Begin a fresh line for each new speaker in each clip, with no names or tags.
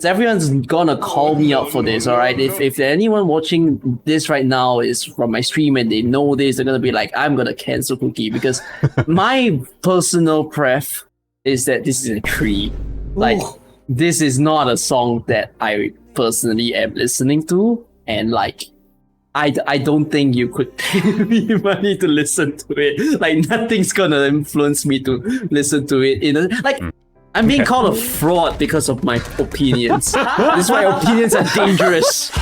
Everyone's gonna call me out for this, alright? If anyone watching this right now is from my stream and they know this, they're gonna be like, I'm gonna cancel Kukki because my personal pref is that this is a creep. Like, this is not a song that I personally am listening to, and like, I don't think you could pay me money to listen to it. Like, nothing's gonna influence me to listen to it. I'm being called a fraud because of my opinions. This is why opinions are dangerous.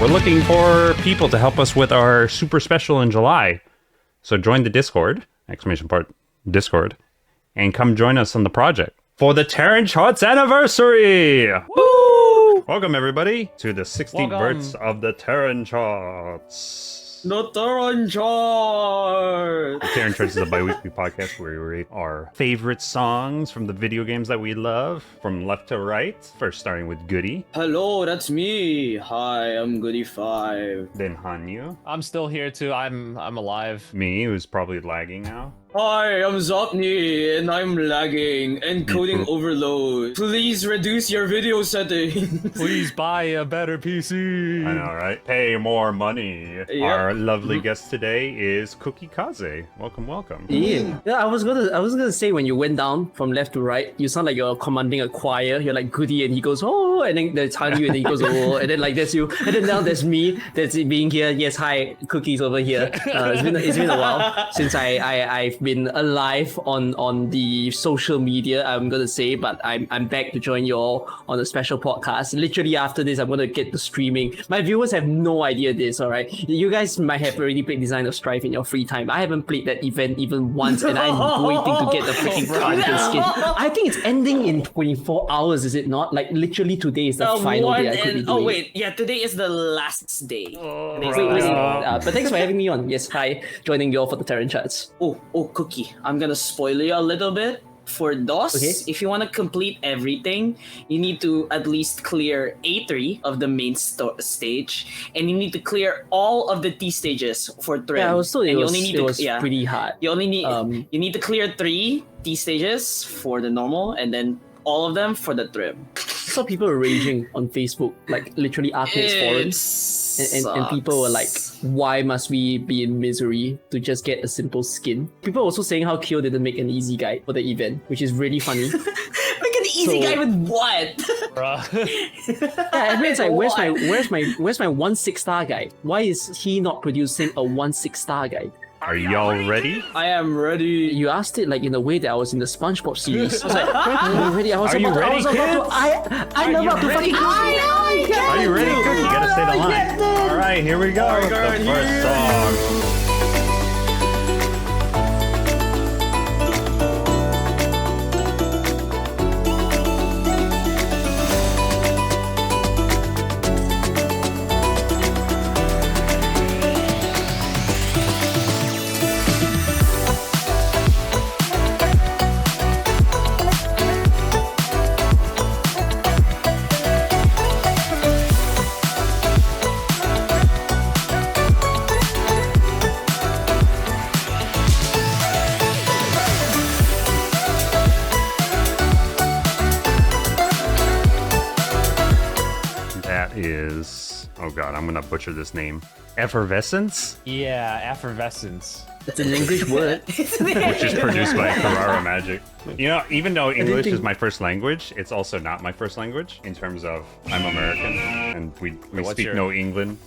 We're looking for people to help us with our super special in July. So join the Discord, Discord, and come join us on the project for the Terran Charts anniversary! Woo! Welcome everybody to the 16th births of the Terran Charts.
The Terran Charts!
The Terran Charts is a bi-weekly podcast where we rate our favorite songs from the video games that we love, from left to right. First starting with Goody.
Hello, that's me. Hi, I'm Goody5.
Then Hanyu.
I'm still here too. I'm alive.
Me, who's probably lagging now.
Hi, I'm Zopni, and I'm lagging. Encoding overload. Please reduce your video settings.
Please buy a better PC.
I know, right? Pay more money.
Yeah.
Our lovely guest today is Kukkikaze. Welcome, welcome.
Yeah, I was gonna say when you went down from left to right, you sound like you're commanding a choir. You're like Goody, and he goes oh, and then there's Hanyu, and then he goes oh, and then like there's you, and then now there's me. That's it being here. Yes, hi, Kukki's over here. It's been a while since I've been alive on the social media, I'm gonna say, but I'm back to join you all on a special podcast. Literally after this, I'm gonna get to streaming. My viewers have no idea this, alright? You guys might have already played Design of Strife in your free time. I haven't played that event even once, and I'm waiting to get the freaking cardigan skin. I think it's ending in 24 hours, is it not? Like literally today is the final day I could be doing.
Oh wait, yeah, today is the last day.
But thanks for having me on. Yes, hi, joining you all for the Terran Charts.
Oh, Kukki, I'm gonna spoil you a little bit. For DOS,
Okay.
if you want to complete everything, you need to at least clear A3 of the main stage, and you need to clear all of the T stages for Trim.
Yeah, I was told it
and
was pretty hard.
You only need you need to clear 3 T stages for the normal, and then all of them for the Trim.
I saw people were raging on Facebook, like literally Arknights forums. And people were like, why must we be in misery to just get a simple skin? People were also saying how Kyo didn't make an easy guide for the event, which is really funny.
Make an easy guy with what?
Yeah, everyone's like, where's my 1/6 star guide? Why is he not producing a 1/6 star guide?
Are y'all ready?
I am ready.
You asked it like in a way that I was in the SpongeBob series. I was like, are you ready? I was
Are you
about
ready,
to,
kids?
I'm about to fucking.
Are you ready? Good, you gotta say the line. Alright, here we go. The first song. Oh god, I'm gonna butcher this name. Effervescence?
Yeah, Effervescence.
It's an English word.
Which is produced by Carrara Magic. You know, even though English is my first language, it's also not my first language in terms of I'm American and we speak no England.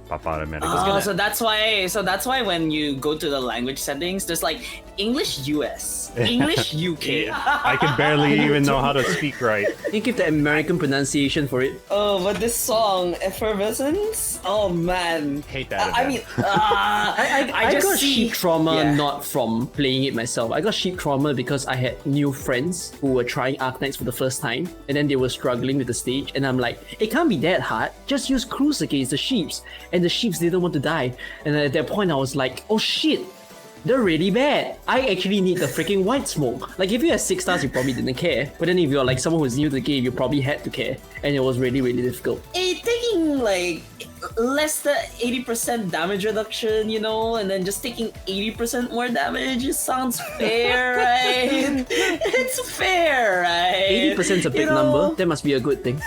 So that's why when you go to the language settings, there's like English US, English UK.
I can barely even know how to speak right.
You give the American pronunciation for it.
Oh, but this song, Effervescence? Oh man.
Hate that.
I mean,
I
just
got
see
sheep trauma not from playing it myself. I got sheep trauma because I had new friends who were trying Arknights for the first time, and then they were struggling with the stage, and I'm like, it can't be that hard. Just use Cruise against the sheeps. And the sheeps didn't want to die. And at that point I was like, oh shit, they're really bad. I actually need the freaking white smoke. Like, if you had 6 stars, you probably didn't care. But then if you're like someone who's new to the game, you probably had to care. And it was really, really difficult.
Taking like less than 80% damage reduction, you know, and then just taking 80% more damage, it sounds fair, right? It's fair, right?
80% is a big number. That must be a good thing.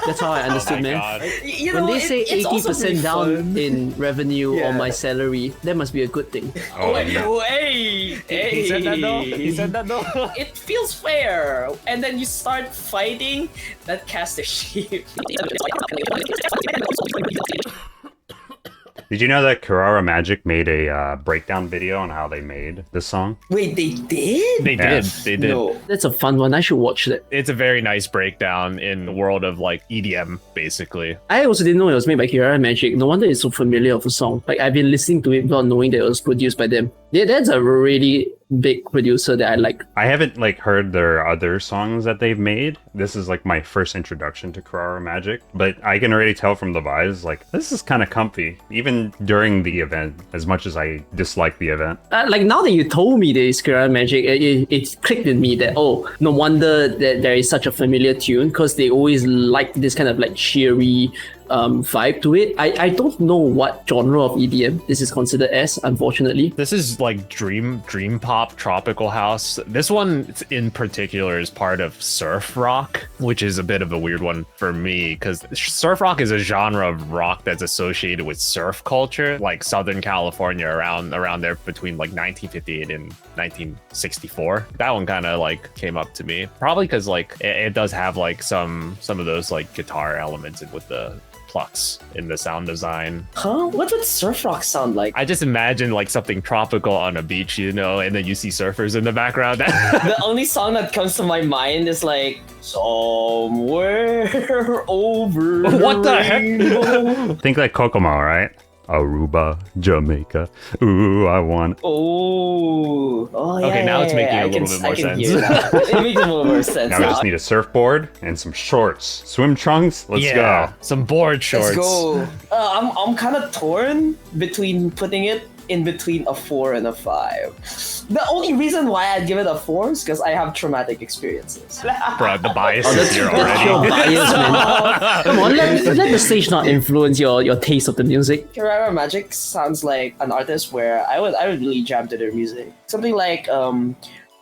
That's how I understood, man. When they say 80% down in revenue on my salary, that must be a good thing.
Hey!
He said that though. He said that though.
It feels fair, and then you start fighting that caster sheep.
Did you know that Carrara Magic made a breakdown video on how they made this song?
Wait, they did?
They did. They did.
No.
That's a fun one. I should watch that.
It's a very nice breakdown in the world of like EDM, basically.
I also didn't know it was made by Kirara Magic. No wonder it's so familiar of a song. Like, I've been listening to it without knowing that it was produced by them. Yeah, that's a really big producer that I like.
I haven't like heard their other songs that they've made. This is like my first introduction to Carrara Magic, but I can already tell from the vibes, like, this is kind of comfy, even during the event, as much as I dislike the event.
Like, now that you told me this Kirara Magic, it clicked in me that, oh, no wonder that there is such a familiar tune, because they always like this kind of like cheery vibe to it. I don't know what genre of EDM this is considered as, unfortunately.
This is like dream pop, tropical house. This one in particular is part of surf rock, which is a bit of a weird one for me because surf rock is a genre of rock that's associated with surf culture, like Southern California around there between like 1958 and 1964. That one kind of like came up to me, probably because like it does have like some of those like guitar elements with the plucks in the sound design.
Huh? What would surf rock sound like?
I just imagine like something tropical on a beach, you know, and then you see surfers in the background.
The only song that comes to my mind is like somewhere over.
What the heck?
Think like Kokomo, right? Aruba, Jamaica. Ooh, I want.
Oh, yeah.
Okay, now it's making
I
a little bit more
can
sense.
hear that. It makes a little more sense.
Now we just need a surfboard and some shorts. Swim trunks? Let's go.
Some board shorts.
Let's go. I'm kind of torn between putting it in between a 4 and a 5. The only reason why I'd give it a 4 is because I have traumatic experiences.
Bro, the bias is
That's
here
your
already.
bias, man. Come on, let the stage not influence your taste of the music.
Carrara Magic sounds like an artist where I would really jam to their music. Something like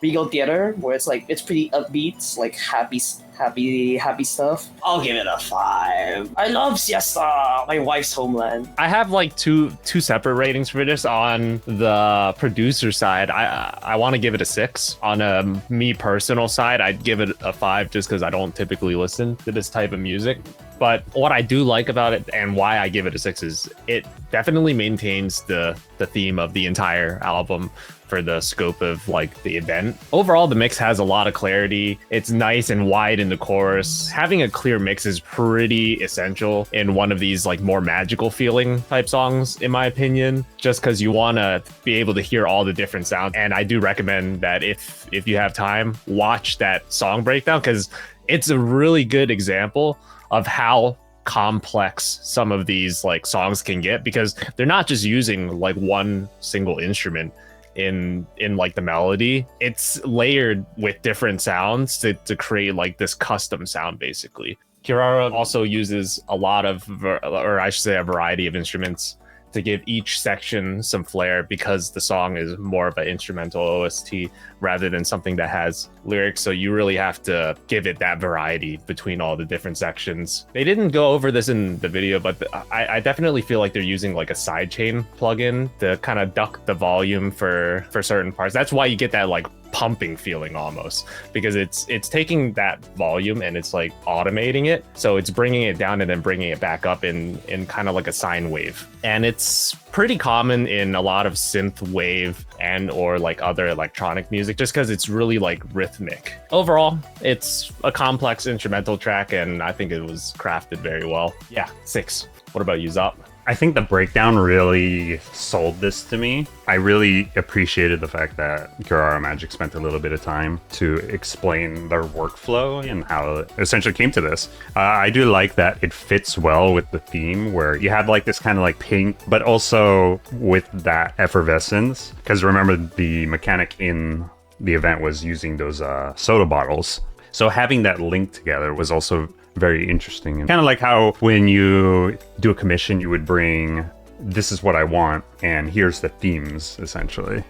Regal Theater, where it's like it's pretty upbeat, it's like happy stuff. I'll give it a 5. I love Siesta, my wife's homeland.
I have like two separate ratings for this. On the producer side, I want to give it a 6. On a me personal side, I'd give it a 5 just because I don't typically listen to this type of music. But what I do like about it and why I give it a 6 is it definitely maintains the theme of the entire album for the scope of like the event. Overall, the mix has a lot of clarity. It's nice and wide in the chorus. Having a clear mix is pretty essential in one of these like more magical feeling type songs, in my opinion, just because you want to be able to hear all the different sounds. And I do recommend that if you have time, watch that song breakdown because it's a really good example of how complex some of these like songs can get, because they're not just using like one single instrument in like the melody. It's layered with different sounds to create like this custom sound basically. Carrara also uses a lot of or I should say a variety of instruments to give each section some flair, because the song is more of an instrumental OST rather than something that has lyrics. So you really have to give it that variety between all the different sections. They didn't go over this in the video, but I definitely feel like they're using like a sidechain plugin to kind of duck the volume for certain parts. That's why you get that like pumping feeling almost, because it's taking that volume and it's like automating it, so it's bringing it down and then bringing it back up in kind of like a sine wave. And it's pretty common in a lot of synth wave and or like other electronic music, just because it's really like rhythmic. Overall, it's a complex instrumental track and I think it was crafted very well. Yeah, 6. What about you, Zop?
I think the breakdown really sold this to me. I really appreciated the fact that Kurara Magic spent a little bit of time to explain their workflow and how it essentially came to this. I do like that it fits well with the theme, where you have like this kind of like pink, but also with that effervescence. Because remember, the mechanic in the event was using those soda bottles. So having that link together was also very interesting. And kind of like how when you do a commission, you would bring, this is what I want, and here's the themes, essentially.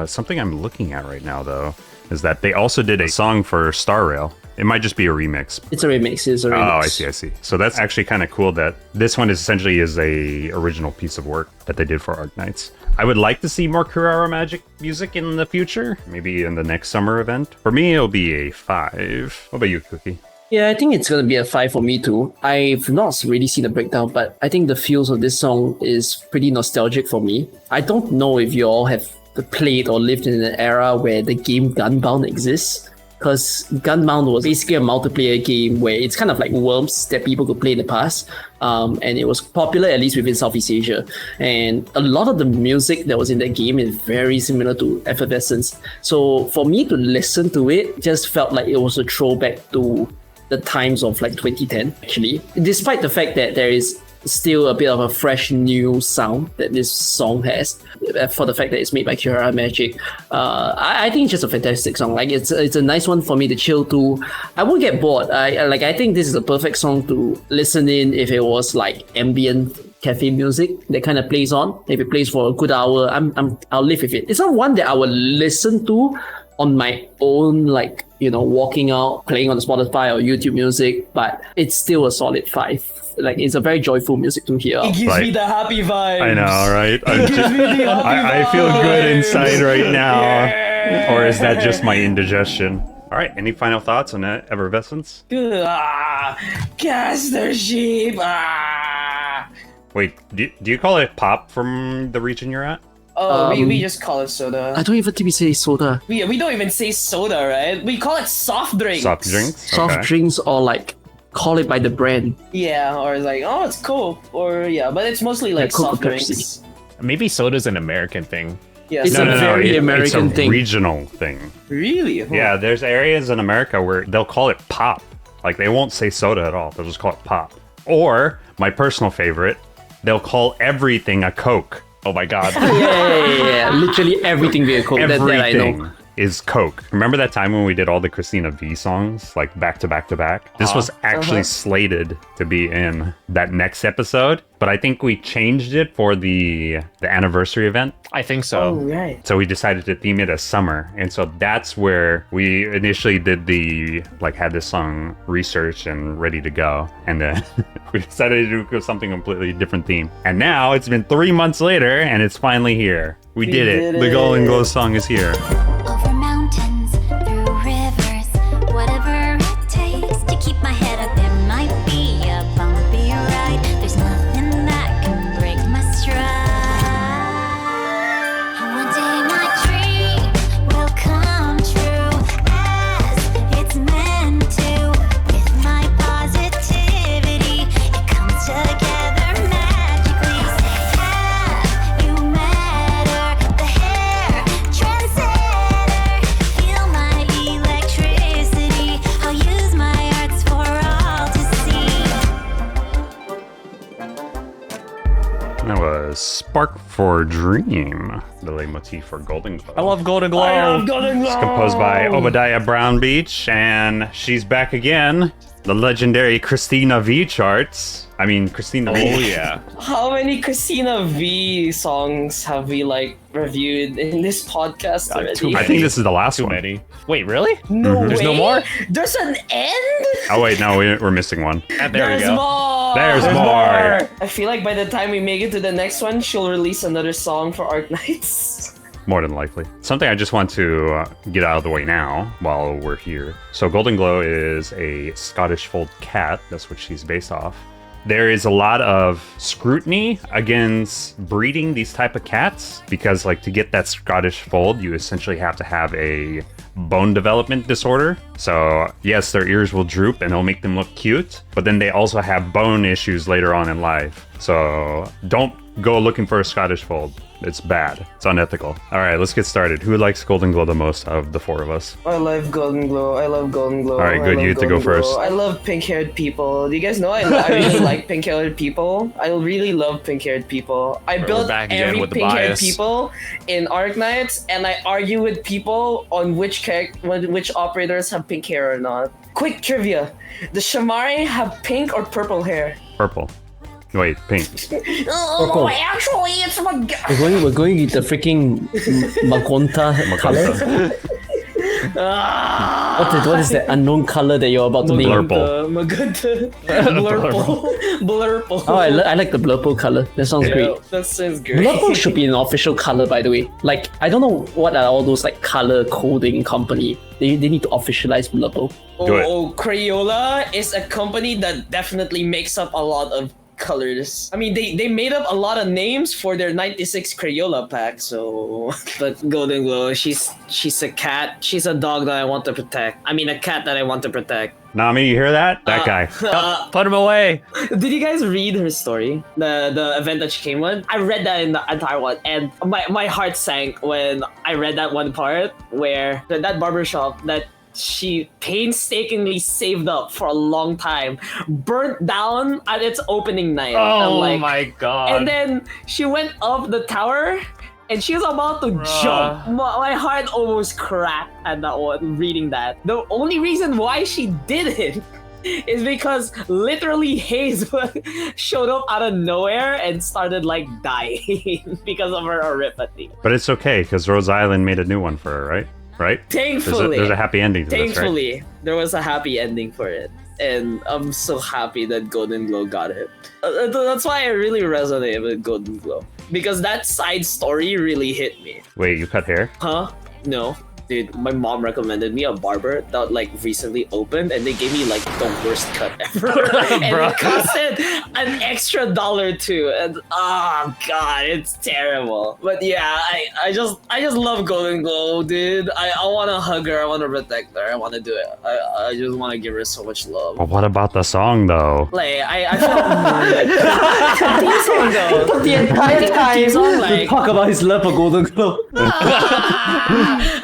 Something I'm looking at right now, though, is that they also did a song for Star Rail. It might just be a remix.
It's a remix.
Oh, I see. So that's actually kind of cool that this one is essentially a original piece of work that they did for Arknights. I would like to see more Kurara Magic music in the future, maybe in the next summer event. For me, it'll be a 5. What about you, Kukki?
Yeah, I think it's going to be a 5 for me too. I've not really seen the breakdown, but I think the feels of this song is pretty nostalgic for me. I don't know if you all have played or lived in an era where the game Gunbound exists, because Gunbound was basically a multiplayer game where it's kind of like Worms that people could play in the past, and it was popular at least within Southeast Asia. And a lot of the music that was in that game is very similar to Effervescence. So for me to listen to it, just felt like it was a throwback to the times of like 2010, actually. Despite the fact that there is still a bit of a fresh new sound that this song has, for the fact that it's made by Kurara Magic. I think it's just a fantastic song. Like it's a nice one for me to chill to. I won't get bored. I think this is a perfect song to listen in if it was like ambient cafe music that kind of plays on. If it plays for a good hour, I'll live with it. It's not one that I will listen to on my own, like, you know, walking out, playing on the Spotify or YouTube music, but it's still a solid 5. Like, it's a very joyful music to hear.
It gives me the happy vibes.
I know, right?
I
feel good inside right now. Yeah. Or is that just my indigestion? All right, any final thoughts on that Effervescence?
Caster sheep.
Wait, do you call it pop from the region you're at?
Oh, we just call it soda.
I don't even think we say soda.
We don't even say soda, right? We call it soft drinks.
Soft drinks?
Soft drinks, or like call it by the brand.
Yeah, or like, oh, it's Coke. Or yeah, but it's mostly like soft drinks.
Maybe soda's an American thing.
Yeah,
it's a very American thing.
It's a regional thing.
Really? Huh.
Yeah, there's areas in America where they'll call it pop. Like, they won't say soda at all. They'll just call it pop. Or, my personal favorite, they'll call everything a Coke.
Oh my god.
Yeah. Literally everything be a Coke.
Everything
that I know.
is Coke. Remember that time when we did all the Christina V songs, like back to back to back? This was actually slated to be in that next episode, but I think we changed it for the anniversary event.
I think so.
Oh, right.
So we decided to theme it as summer. And so that's where we initially did had this song researched and ready to go. And then we decided to do something completely different theme. And now it's been 3 months later and it's finally here. We did it. The Golden Glow song is here.
Over mountains, through rivers, whatever it takes to keep my head up. There might be a bumpy ride. There's nothing that can break my stride. One day my dream will come true as it's meant to. With my positivity, it comes together magically. Yeah, you matter. The hair trendsetter. Feel my electricity. I'll use my arts for all to see.
That was Spark for Dream, the leitmotif for Golden Glow.
I love Golden Glow.
I love Golden Glow.
It's composed by Obadiah Brown Beach, and she's back again. The legendary Christina V Charts. I mean, Christina V.
Oh yeah.
How many Christina V songs have we reviewed in this podcast already?
too
I think this is the last
Too
one.
many. Wait, really?
No
There's
way?
no more?
There's an end?
Oh wait, no, we're missing one.
There we
There's
go.
more!
There's more!
I feel like by the time we make it to the next one, she'll release another song for Arknights.
More than likely. Something I just want to get out of the way now while we're here. So Golden Glow is a Scottish fold cat. That's what she's based off. there is a lot of scrutiny against breeding these type of cats because like to get that Scottish fold, you essentially have to have a bone development disorder. So yes, their ears will droop and it'll make them look cute, but then they also have bone issues later on in life. So don't go looking for a Scottish fold. It's bad. It's unethical. All right, let's get started. Who likes Golden Glow the most of the four of us?
I love Golden Glow. I love Golden Glow.
All right, good. You get to go first.
I love pink-haired people. Do you guys know I really like pink-haired people? I really love pink-haired people. I built
back again
every
with the
pink-haired
bias.
people in Arknights, and I argue with people on which operators have pink hair or not. Quick trivia: the Shamari have pink or purple hair?
Purple. Wait, pink.
Oh, actually, it's my.
We're going with the freaking magenta color. What is the unknown color that you're about to name?
Blurple.
Magenta. Blurple. Blurple.
Oh, I like the blurple color. That sounds great.
That sounds great.
Blurple should be an official color, by the way. Like, I don't know what are all those like color coding company. They need to officialize blurple.
Do it.
Oh, Crayola is a company that definitely makes up a lot of colors. I mean, they made up a lot of names for their 96 Crayola pack, so... But Golden Glow, she's a cat. She's a dog that I want to protect. I mean, a cat that I want to protect.
Nami, you hear that? That guy.
Put him away.
Did you guys read her story? The event that she came with? I read that in the entire one, and my heart sank when I read that one part where that barbershop that she painstakingly saved up for a long time burnt down at its opening night.
Oh
I'm like,
my god.
and then she went up the tower and she was about to jump. My heart almost cracked at that one, reading that. The only reason why she did it is because literally Haze showed up out of nowhere and started like dying because of her arithmetic.
But it's okay because Rose Island made a new one for her, right? Right?
Thankfully.
There's a happy ending to this, right?
Thankfully, there was a happy ending for it. And I'm so happy that Golden Glow got it. That's why I really resonate with Golden Glow. Because that side story really hit me.
Wait, you cut hair?
Huh? No. Dude, my mom recommended me a barber that like recently opened and they gave me like the worst cut ever. And it costed an extra $1 too. And oh god, it's terrible. But yeah, I just love Golden Glow, dude. I wanna hug her, I wanna protect her, I wanna do it. I just wanna give her so much love.
But what about the song though?
Like I felt theme song though.
The entire time
Theme song,
to
like,
talk about his love for Golden Glow.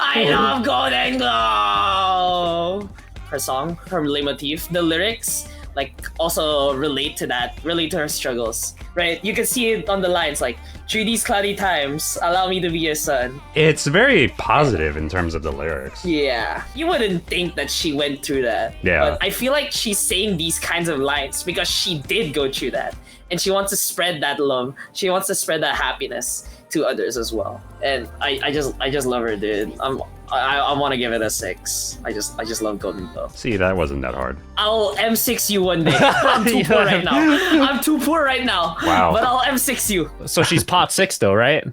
I love Golden Glow. Her song, her leitmotif, the lyrics, like also relate to her struggles, right? You can see it on the lines, like, through these cloudy times, allow me to be your son.
It's very positive in terms of the lyrics.
Yeah, you wouldn't think that she went through that.
Yeah.
But I feel like she's saying these kinds of lines because she did go through that. And she wants to spread that love. She wants to spread that happiness to others as well. And I just love her, dude. I want to give it a 6. I just love Golden Glow.
See, that wasn't that hard.
I'll M6 you one day. I'm too poor right now. I'm too poor right now.
Wow.
But I'll M6 you.
So she's pot 6 though, right?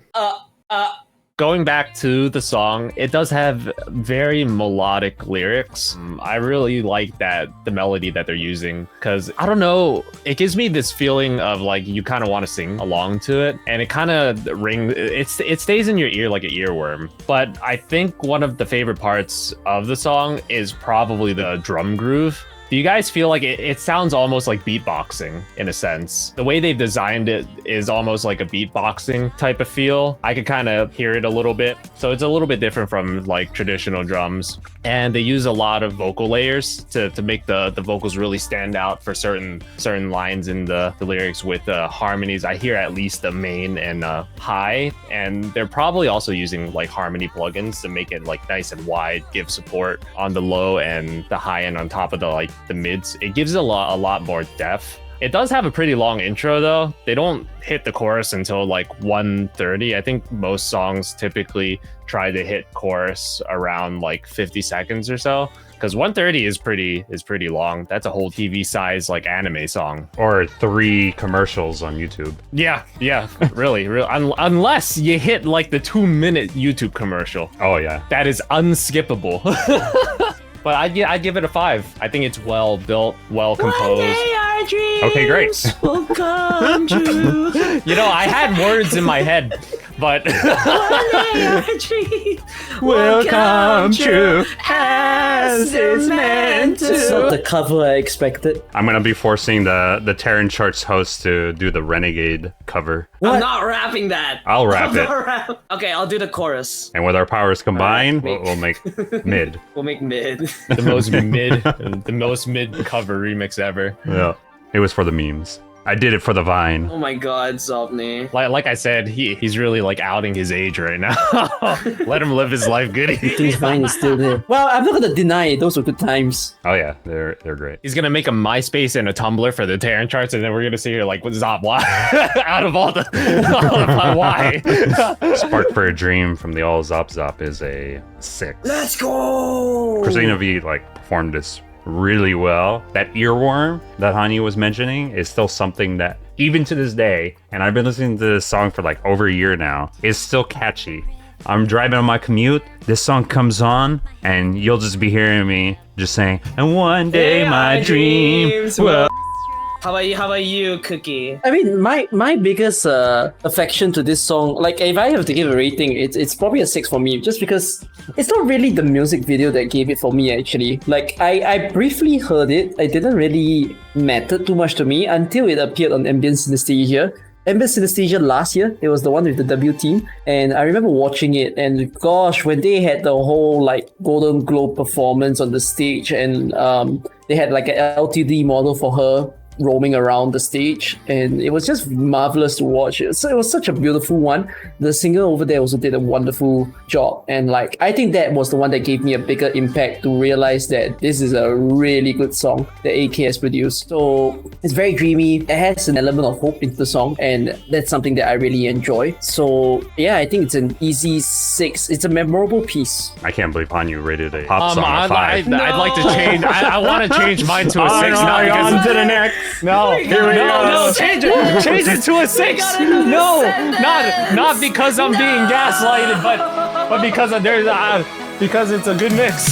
Going back to the song, it does have very melodic lyrics. I really like the melody that they're using, because I don't know, it gives me this feeling of like you kind of want to sing along to it, and it kind of rings, it stays in your ear like an earworm. But I think one of the favorite parts of the song is probably the drum groove. Do you guys feel like it sounds almost like beatboxing in a sense? The way they've designed it is almost like a beatboxing type of feel. I could kind of hear it a little bit. So it's a little bit different from like traditional drums. And they use a lot of vocal layers to make the vocals really stand out for certain lines in the lyrics with harmonies. I hear at least the main and high. And they're probably also using like harmony plugins to make it like nice and wide, give support on the low and the high end on top of the mids. It gives it a lot more depth. It does have a pretty long intro though. They don't hit the chorus until like 1:30. I think most songs typically try to hit chorus around like 50 seconds or so, because 1:30 is pretty long. That's a whole TV size like anime song,
or 3 commercials on YouTube.
Yeah, really. Unless you hit like the 2-minute YouTube commercial.
Oh yeah,
that is unskippable. But I give it a 5. I think it's well built, well composed.
One day our
my dreams
Okay, great.
will come true.
You know, I had words in my head, but
One day our dreams
Will come true
as it's meant to. It's not the cover I expected.
I'm gonna be forcing the Terran Charts host to do the Renegade cover.
I'm not rapping that.
I'll rap
I'm
it.
not Okay, I'll do the chorus.
And with our powers combined,
Alright,
we'll make mid.
We'll make mid.
the most mid cover remix ever.
Yeah. It was for the memes. I did it for the Vine.
Oh my god, Zopni.
Like I said, he's really like outing his age right now. Let him live his life, goody.
Things Vine is still there. Well, I'm not gonna deny it. Those were good times.
Oh yeah, they're great.
He's gonna make a MySpace and a Tumblr for the Terran Charts, and then we're gonna sit here like, what's Zop? Why? Out of all the, why?
Spark for a Dream from the All Zop Zop is a 6.
Let's go.
Christina V performed this really well. That earworm that Hanyu was mentioning is still something that even to this day, and I've been listening to this song for like over a year now, is still catchy. I'm driving on my commute, this song comes on, and you'll just be hearing me just saying, and one day my dreams will...
How about you, Kukki?
I mean, my biggest affection to this song, like if I have to give a rating, it's probably a 6 for me, just because it's not really the music video that gave it for me actually. Like I briefly heard it, it didn't really matter too much to me until it appeared on Ambient Synesthesia. Ambient Synesthesia last year, it was the one with the W team, and I remember watching it, and gosh, when they had the whole like Golden Globe performance on the stage, and they had like an LTD model for her roaming around the stage, and it was just marvelous to watch. So it was such a beautiful one. The singer over there also did a wonderful job, and like I think that was the one that gave me a bigger impact to realize that this is a really good song that AK has produced. So it's very dreamy, it has an element of hope into the song, and that's something that I really enjoy. So yeah, I think it's an easy 6. It's a memorable piece.
I can't believe Hanyu rated a pop song a
I'd
5.
like to change. I want to change mine to a 6 now because
on to the next.
No, no, change it to a 6. No, not because I'm being gaslighted, but because because it's a good mix.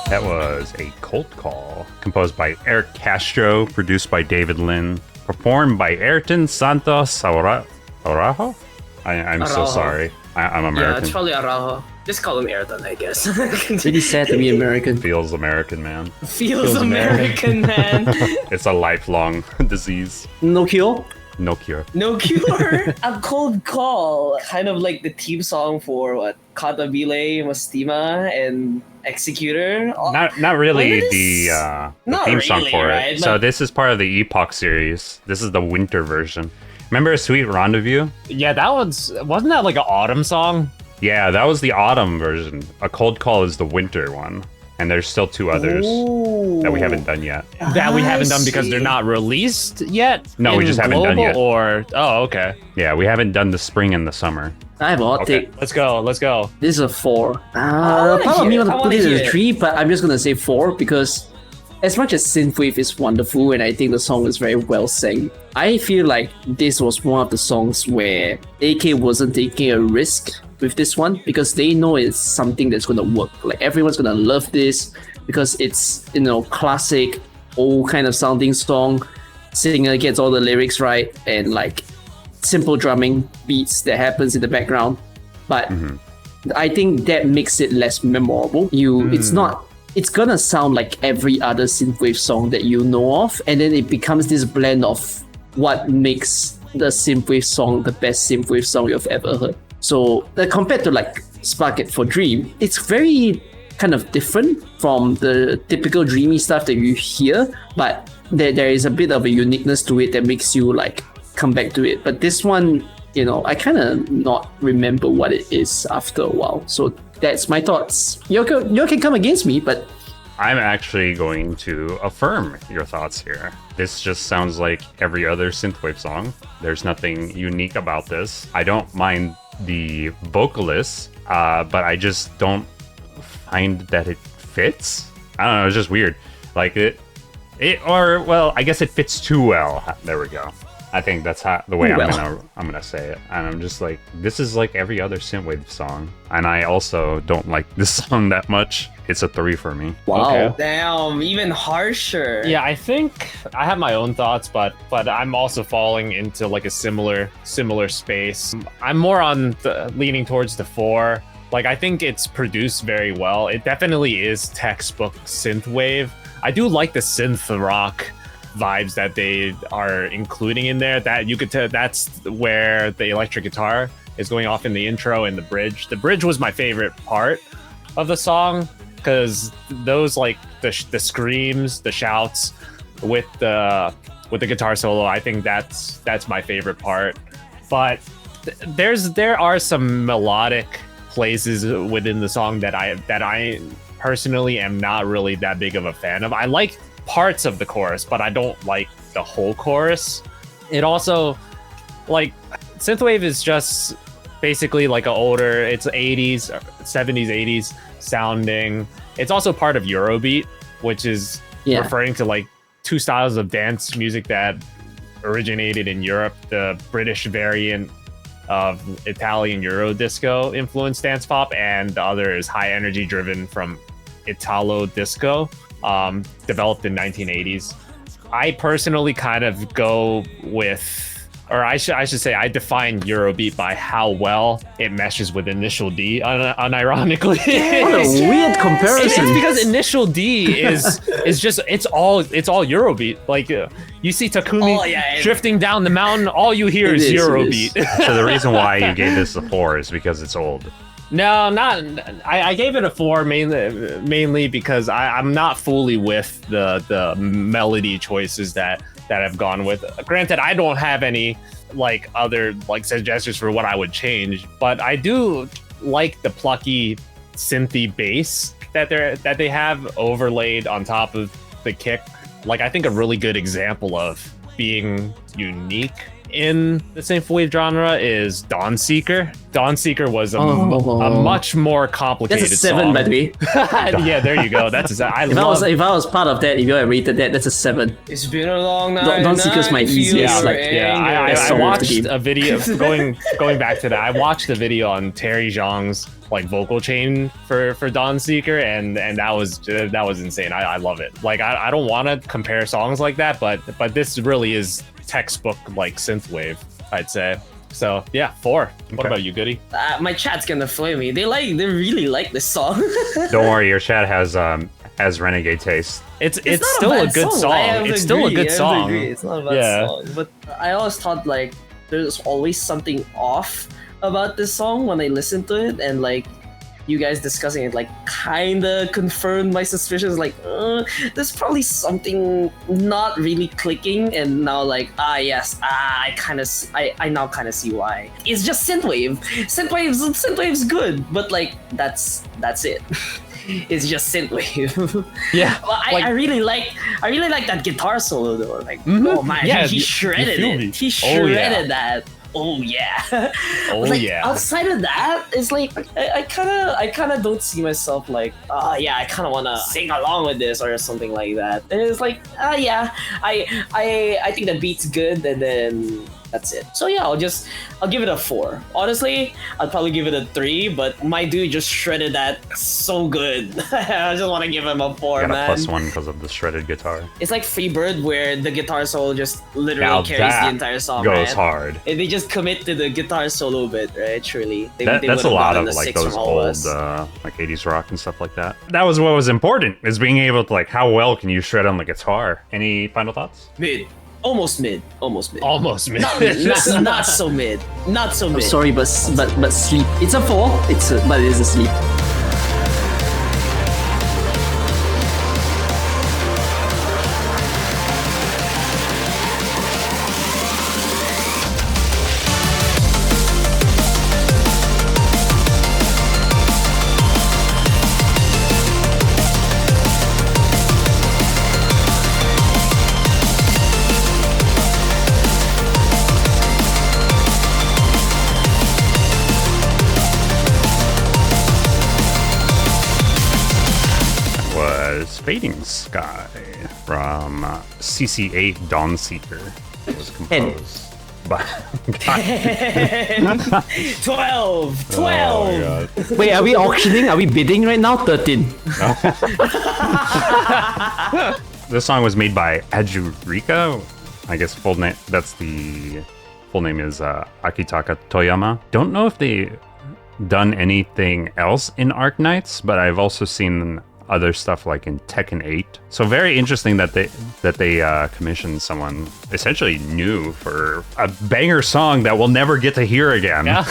That was a Cold Call, composed by Eric Castro, produced by David Lin, performed by Ayrton Santos Araujo? I'm so
Araujo.
sorry. I'm
Yeah,
American.
it's probably Araujo. Just call him Ayrton, I guess. It's really sad to be American.
Feels American, man.
Feels American, man.
It's a lifelong disease.
No cure?
No cure.
No cure?
A Cold Call, kind of like the theme song for what? Katabile, Mastima, and Executor.
Not really
Well, it
the
not
theme song
really,
for it.
right?
So
But-
this is part of the Epoch series. This is the winter version. Remember Sweet Rendezvous?
Yeah, wasn't that like an autumn song?
Yeah, that was the autumn version. A Cold Call is the winter one. And there's still 2 others that we haven't done yet.
That we haven't done because
see.
they're not released yet.
No, we
in
just haven't done
global,
yet.
Or okay,
Yeah, we haven't done the spring and the summer.
I have a hot
Okay.
take.
let's go.
This is a 4.
wanna
Part of me
hear it.
want
I
to put
wanna
it
hear
as a
it.
3, but I'm just gonna say 4 because as much as synthwave is wonderful and I think the song is very well sang, I feel like this was one of the songs where AK wasn't taking a risk with this one because they know it's something that's gonna work. Like everyone's gonna love this because it's, you know, classic, old kind of sounding song. Singer gets all the lyrics right and like simple drumming beats that happens in the background. But I think that makes it less memorable. It's gonna sound like every other synthwave song that you know of, and then it becomes this blend of what makes the synthwave song the best synthwave song you've ever heard. So compared to like Spark It for Dream, it's very kind of different from the typical dreamy stuff that you hear, but there is a bit of a uniqueness to it that makes you like come back to it. But this one, you know, I kind of not remember what it is after a while. So That's my thoughts. You can come against me, but
I'm actually going to affirm your thoughts here. This just sounds like every other synthwave song. There's nothing unique about this. I don't mind the vocalists, but I just don't find that it fits. I don't know, it's just weird. Like I guess it fits too well. There we go. I think that's the way I'm gonna say it. And I'm just like, this is like every other synthwave song, and I also don't like this song that much. It's a 3 for me.
wow.
Okay.
Damn, even harsher.
Yeah, I think I have my own thoughts, but I'm also falling into like a similar space. I'm more on leaning towards the 4. Like, I think it's produced very well. It definitely is textbook synthwave. I do like the synth rock vibes that they are including in there. That you could tell that's where the electric guitar is going off in the intro and the bridge. The bridge was my favorite part of the song because those like the screams, the shouts with the guitar solo. I think that's my favorite part. But there are some melodic places within the song that I personally am not really that big of a fan of. I like parts of the chorus, but I don't like the whole chorus. It also, like, synthwave is just basically like an older, it's 80s, 70s, 80s sounding. It's also part of Eurobeat, which is referring to like two styles of dance music that originated in Europe, the British variant of Italian Euro disco influenced dance pop, and the other is high energy driven from Italo disco, developed in 1980s. I personally kind of go with, or I should say, I define Eurobeat by how well it meshes with Initial D, unironically.
What a weird comparison.
It's because Initial D is just it's all Eurobeat. Like you see Takumi drifting down the mountain, all you hear is Eurobeat.
So the reason why you gave this a 4 is because it's old.
No, not. I gave it a 4 mainly because I'm not fully with the melody choices that I've gone with. Granted, I don't have any like other like suggestions for what I would change, but I do like the plucky synthy bass that they have overlaid on top of the kick. Like, I think a really good example of being unique in the synthwave genre is Dawnseeker. Dawnseeker was a much more complicated
That's a 7,
song.
by the way.
Yeah, there you go. That's if I
was part of that, if you had rated that, that's a 7.
It's been a long night.
Dawnseeker's my easiest.
I watched a video going back to that. I watched a video on Terry Zhang's like vocal chain for Dawnseeker, and that was insane. I love it. Like, I don't want to compare songs like that, but this really is textbook like synthwave, I'd say. So yeah, 4. What about you, Goody?
My chat's gonna flame me. They really like this song.
Don't worry, your chat has renegade taste.
It's still a good song. It's still a good song.
It's not a bad song. But I always thought like there's always something off about this song when I listen to it, and like you guys discussing it like kinda confirmed my suspicions, like there's probably something not really clicking, and now like I now kind of see why. It's just synthwave. Synthwave's good, but like that's it. It's just synthwave.
Yeah.
Well, I really like that guitar solo though. Like, oh man, he shredded it. He shredded that. Oh yeah. Outside of that, it's like I kind of don't see myself like, I kind of want to sing along with this or something like that. And it's like, I think the beat's good, and then that's it. So yeah, I'll give it a 4. Honestly, I'd probably give it a 3, but my dude just shredded that so good. I just want to give him a 4, man.
Got a +1 because of the shredded guitar.
It's like Freebird, where the guitar solo just literally carries the entire song.
Goes hard.
And they just commit to the guitar solo bit, right? Truly,
that's a lot of like those old like 80s rock and stuff like that. That was what was important, is being able to like, how well can you shred on the guitar? Any final thoughts?
Mid. Almost mid.
Not
so mid. Not so mid.
I'm sorry, but sleep. It's a 4. But it is a sleep.
was Fading Sky from CC8 Dawnseeker. It was composed by...
12! 12!
Oh,
Wait, are we auctioning? Are we bidding right now? 13.
This song was made by Ajurika. I guess full name. That's the full name is Akitaka Toyama. Don't know if they done anything else in Arknights, but I've also seen other stuff like in Tekken 8. So very interesting that they commissioned someone essentially new for a banger song that we'll never get to hear again.
Yeah.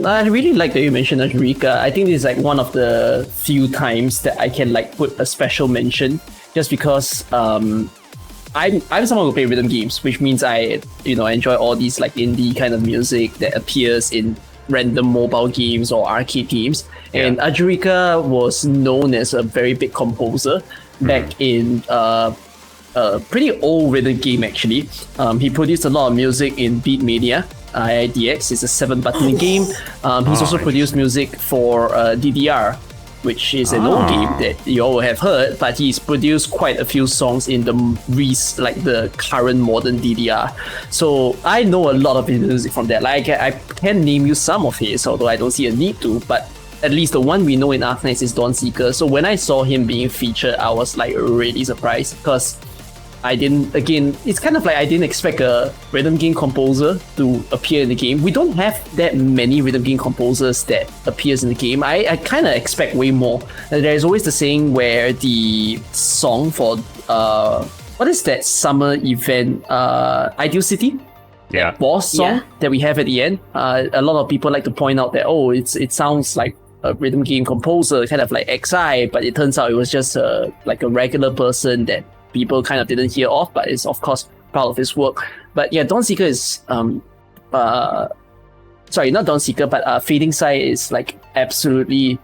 I really like that you mentioned Ajurika. I think this is like one of the few times that I can like put a special mention, just because I'm someone who play rhythm games, which means I enjoy all these like indie kind of music that appears in random mobile games or arcade games. And Ajurika was known as a very big composer back in a pretty old rhythm game actually. He produced a lot of music in Beat Mania. IIDX is a 7-button game. He's also produced music for DDR, which is an old game that you all have heard, but he's produced quite a few songs in the current modern DDR. So I know a lot of his music from that. Like I can name you some of his, although I don't see a need to, but at least the one we know in Arknights is Dawnseeker. So when I saw him being featured, I was like really surprised, because it's kind of like I didn't expect a rhythm game composer to appear in the game. We don't have that many rhythm game composers that appears in the game. I kind of expect way more. There's always the saying where the song for what is that summer event, Ideal City?
Yeah.
Boss song that we have at the end. A lot of people like to point out that it sounds like a rhythm game composer, kind of like XI, but it turns out it was just like a regular person that people kind of didn't hear of, but it's of course part of his work. But yeah, Dawnseeker is sorry, not Dawnseeker, but Fading Sky is like absolutely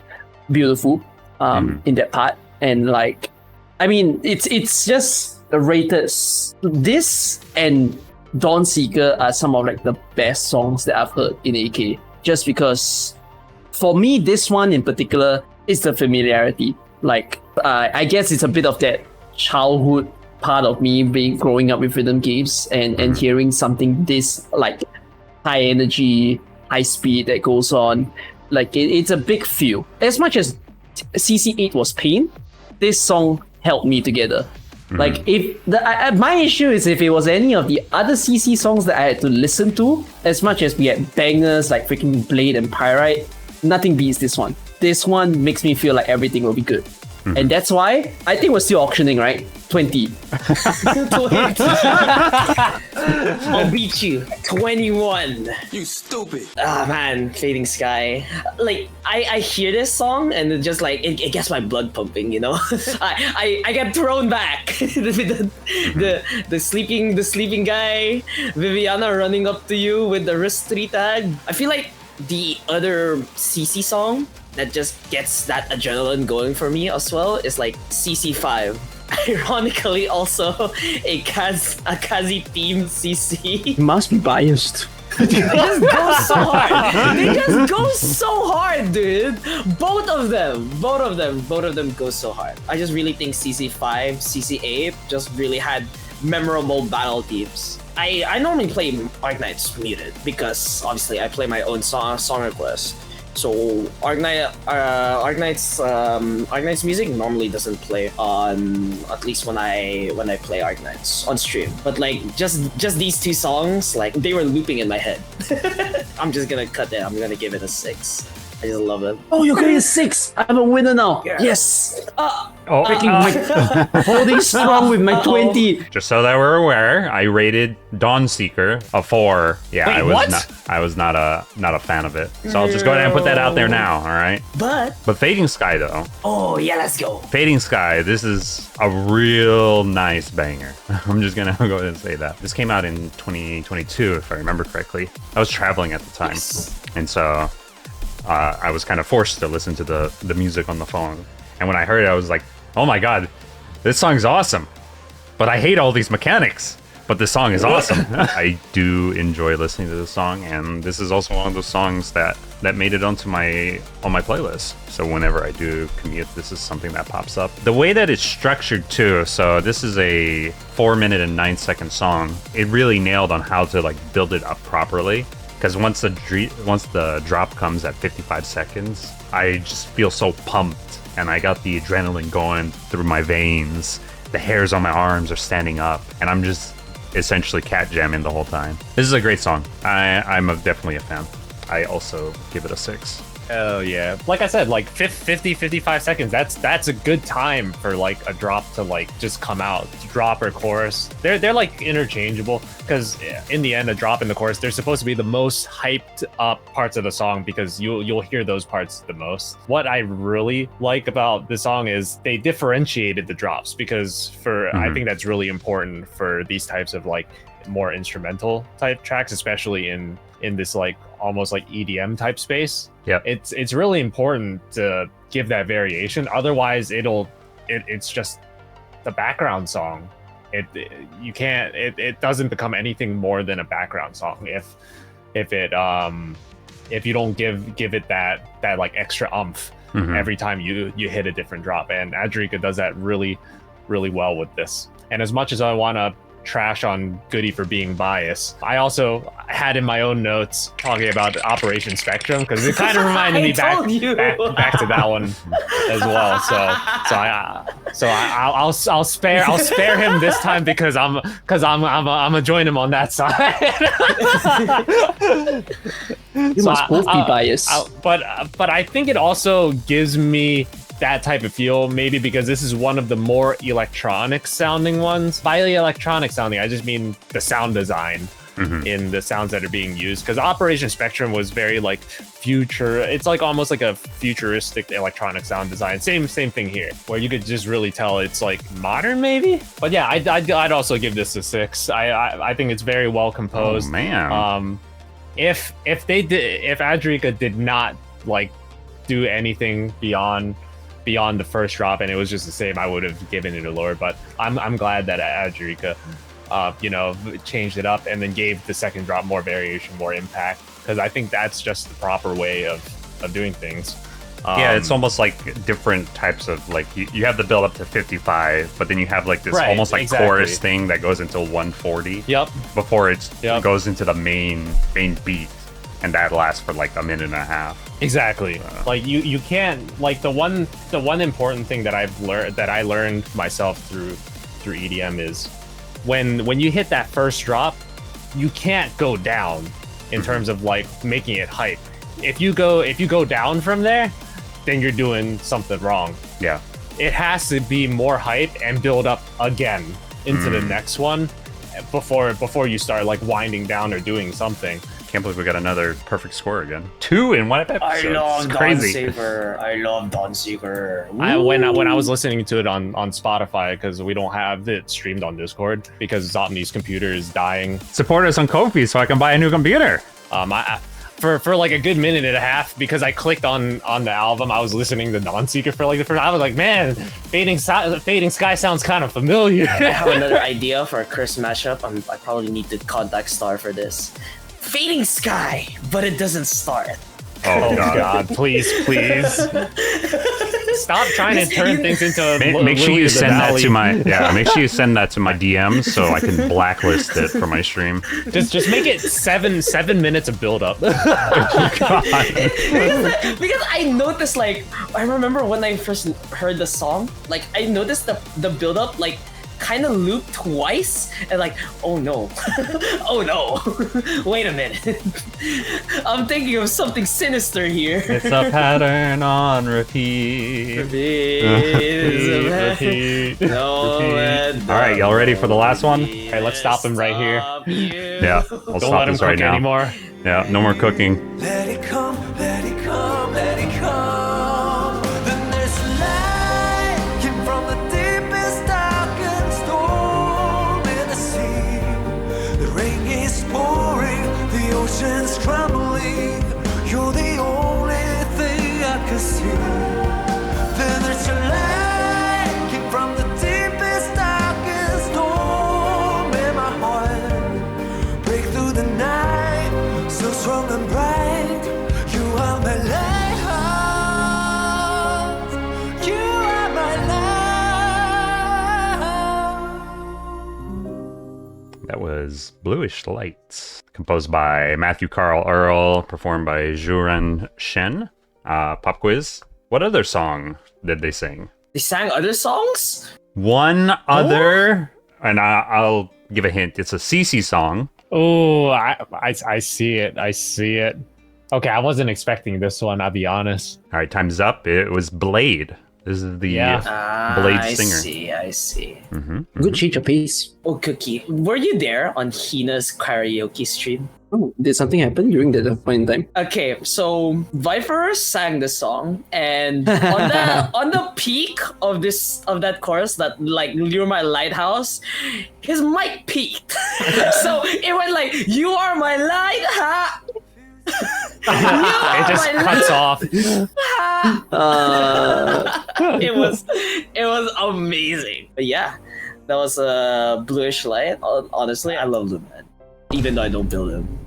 beautiful in that part. And like, I mean, it's just rated. This and Dawnseeker are some of like the best songs that I've heard in AK, just because for me this one in particular is the familiarity. Like I guess it's a bit of that childhood part of me growing up with rhythm games and hearing something this like high energy, high speed that goes on. Like it's a big feel. As much as CC8 was pain, this song held me together. Like if my issue is if it was any of the other CC songs that I had to listen to, as much as we had bangers like freaking Blade and Pyrite, nothing beats this one. This one makes me feel like everything will be good. And that's why I think we're still auctioning, right? 20.
20. I'll beat you. 21.
You stupid.
Ah man, Fading Sky. Like I hear this song and it just like it gets my blood pumping, you know. I get thrown back. the sleeping guy, Viviana running up to you with the wrist 3 tag. I feel like the other CC song that just gets that adrenaline going for me as well is like CC5. Ironically, also a Kazi team CC.
You must be biased.
They just go so hard. They just go so hard, dude. Both of them go so hard. I just really think CC5, CC8 just really had memorable battle themes. I normally play Arknights muted because obviously I play my own song request. So Arknights music normally doesn't play on, at least when I play Arknights on stream. But like just these two songs, like they were looping in my head. I'm just gonna cut that. I'm gonna give it a 6. I just love it.
Oh, you're getting a 6. I'm a winner now.
Yeah.
Yes. Holding strong with my 20.
Just so that we're aware, I rated Dawnseeker a 4. Yeah,
Wait,
I was not a fan of it. So I'll just go ahead and put that out there now, all right?
But
Fading Sky though.
oh yeah, let's go.
Fading Sky, this is a real nice banger. I'm just gonna go ahead and say that. This came out in 2022, if I remember correctly. I was traveling at the time.
Yes.
And so I was kind of forced to listen to the music on the phone. And when I heard it, I was like, oh my god, this song's awesome. But I hate all these mechanics. But this song is awesome. I do enjoy listening to this song, and this is also one of those songs that that made it onto on my playlist. So whenever I do commute, this is something that pops up. The way that it's structured too, so this is a 4-minute and 9-second song. It really nailed on how to like build it up properly. Because once the drop comes at 55 seconds, I just feel so pumped, and I got the adrenaline going through my veins. The hairs on my arms are standing up, and I'm just essentially cat jamming the whole time. This is a great song. I'm definitely a fan. I also give it a 6.
Oh yeah, like I said, like 55 seconds, that's a good time for like a drop to like just come out. Drop or chorus, they're like interchangeable, because in the end, a drop and the chorus, they're supposed to be the most hyped up parts of the song, because you'll hear those parts the most. What I really like about the song is they differentiated the drops, because I think that's really important for these types of like more instrumental type tracks, especially in this like almost like EDM type space.
Yeah,
it's really important to give that variation. Otherwise, it's just the background song. It doesn't become anything more than a background song if you don't give it that like extra oomph every time you hit a different drop. And Adrika does that really, really well with this. And as much as I want to trash on Goody for being biased, I also had in my own notes talking about Operation Spectrum, because it kind of reminded me back to that one as well. So I'll spare him this time, because I'm gonna join him on that side.
You must both be biased.
But I think it also gives me that type of feel, maybe because this is one of the more electronic sounding ones. By the electronic sounding, I just mean the sound design in the sounds that are being used, because Operation Spectrum was very like it's like almost like a futuristic electronic sound design. Same thing here, where you could just really tell it's like modern maybe. But yeah, I'd also give this a 6. I think it's very well composed.
Oh man.
If Adrika did not like do anything beyond the first drop and it was just the same, I would have given it a lower. But I'm glad that Adrika changed it up and then gave the second drop more variation, more impact, because I think that's just the proper way of doing things.
Yeah, it's almost like different types of like you have the build up to 55, but then you have like this almost like chorus thing that goes until 140.
Yep.
Before it goes into the main beat, and that lasts for like a minute and a half.
Exactly. Like you can't, like the one important thing that I learned myself through EDM is when you hit that first drop, you can't go down in terms of like making it hype. If you go down from there, then you're doing something wrong.
Yeah.
It has to be more hype and build up again into the next one before you start like winding down or doing something.
Can't believe we got another perfect score again. 2 in one episode.
I love
it's crazy.
Dawnseeker.
When I was listening to it on Spotify, because we don't have it streamed on Discord because Zopni's computer is dying.
Support us on Ko-fi so I can buy a new computer.
For like a good minute and a half, because I clicked on the album, I was listening to Dawnseeker for like the first. I was like, man, Fading Sky sounds kind of familiar.
I have another idea for a curse mashup. I probably need to contact Star for this. Fading Sky, but it doesn't start.
Oh
God, please. Stop trying to turn things into
make sure you send that to my make sure you send that to my DMs so I can blacklist it for my stream.
Just make it seven minutes of build up.
because I noticed, like, I remember when I first heard the song, like I noticed the build up like kind of looped twice, and like, oh no, oh no, wait a minute, I'm thinking of something sinister here.
It's a pattern on repeat.
Repeat.
No,
Repeat.
All right, y'all ready for the last one?
Hey, let's stop him right here.
Yeah, I'll
Don't
stop
let him
this right
cook
now.
anymore.
Yeah, no more cooking.
Let it come, let it come, let it come. Then there's a light came from the deepest, darkest storm in the sea. The rain is pouring, the ocean's crumbling. You're the only thing I can see. Then there's a light came from the deepest, darkest storm in my heart. Break through the night, so strong and bright.
is Bluish Light, composed by Matthew Carl Earl, performed by Zhuren Shen. Pop quiz. What other song did they sing?
They sang other songs?
One other, and I'll give a hint. It's a CC song.
Oh, I see it. I see it. Okay, I wasn't expecting this one, I'll be honest.
All right, time's up. It was Blade. This is the Blade singer.
I see.
Good change of pace.
Oh, Kukki, were you there on Hina's karaoke stream?
Oh, did something happen during that point in time?
Okay, so Viper sang the song, and on the peak of that chorus, that like "You're My Lighthouse," his mic peaked. So it went like, "You are my lighthouse."
It just cuts off.
It was amazing. But yeah, that was a Bluish Light. Honestly, I love Lumen, even though I don't build him.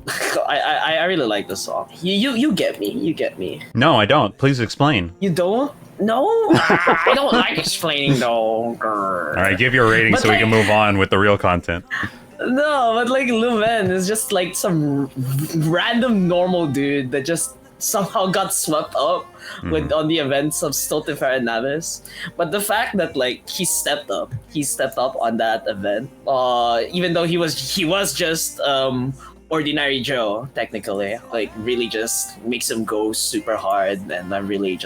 I really like the song. You get me. You get me.
No, I don't. Please explain.
You don't? No, I don't like explaining though.
All right, give your rating so we can move on with the real content.
No, but like Lumen is just like some random normal dude that just somehow got swept up with on the events of Stultifer and Navis. But the fact that like he stepped up on that event, even though he was just ordinary Joe, technically, like really just makes him go super hard, and I really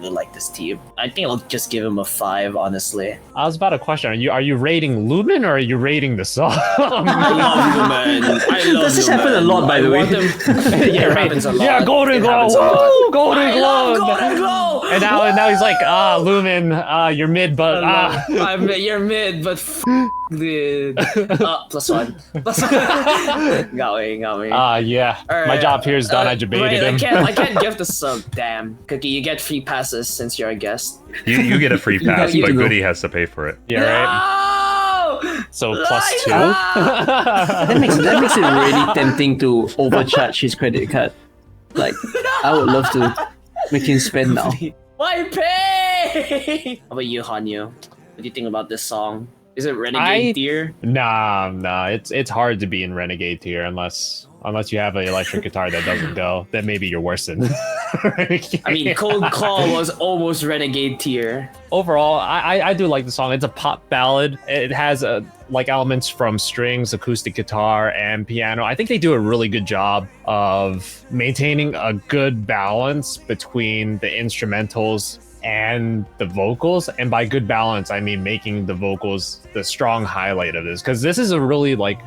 like this team. I think I'll just give him a 5, honestly.
I was about to question, are you rating Lumen or are you rating the song?
I love Lumen. I love
Does this happen a lot, by the way?
Yeah, it happens a lot.
Yeah, Golden Glow! Woo! Golden Glow!
Golden Glow!
And now he's like, Lumen, you're mid, but
you're mid, but dude. +1. Got me.
Yeah. My job here is done. I debated him.
I can't give the sub. Damn, Kukki, you get free passes since you're a guest.
You get a free pass,
You
but
do.
Goody has to pay for it.
Yeah, right.
No!
So +2.
That makes it really tempting to overcharge his credit card. Like, I would love to make him spend now.
Why pay? How about you, Hanyu? What do you think about this song? Is it Renegade tier?
Nah. It's hard to be in Renegade tier unless you have an electric guitar that doesn't go. Then maybe you're worse than.
I mean, Cold Claw was almost Renegade tier.
Overall, I do like the song. It's a pop ballad. It has like elements from strings, acoustic guitar, and piano. I think they do a really good job of maintaining a good balance between the instrumentals and the vocals. And by good balance, I mean making the vocals the strong highlight of this, because this is a really like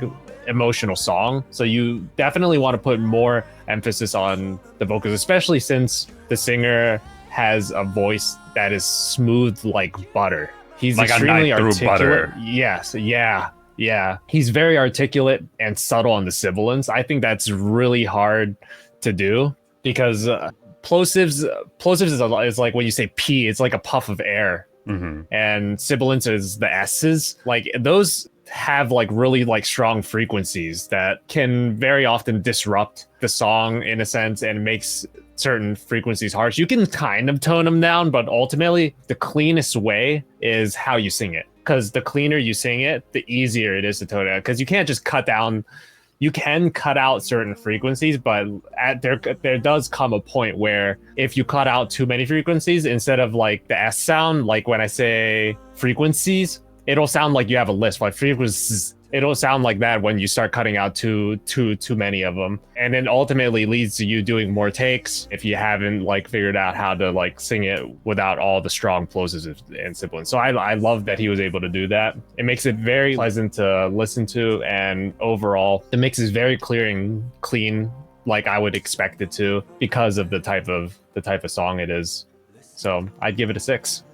emotional song, so you definitely want to put more emphasis on the vocals, especially since the singer has a voice that is smooth like butter. He's
like
extremely
a knife through
articulate.
butter.
Yes, yeah. He's very articulate and subtle on the sibilants. I think that's really hard to do because plosives is like when you say P, it's like a puff of air, and sibilants is the S's. Like those have like really like strong frequencies that can very often disrupt the song in a sense and makes certain frequencies harsh. You can kind of tone them down, but ultimately the cleanest way is how you sing it, because the cleaner you sing it, the easier it is to tone it down, because you can't just cut down. You can cut out certain frequencies, but there does come a point where if you cut out too many frequencies, instead of like the S sound, like when I say frequencies, it'll sound like you have a list. Like frequencies, it'll sound like that when you start cutting out too many of them, and then ultimately leads to you doing more takes if you haven't like figured out how to like sing it without all the strong plosives and sibilants. So I love that he was able to do that. It makes it very pleasant to listen to, and overall the mix is very clear and clean, like I would expect it to, because of the type of song it is. So I'd give it a 6.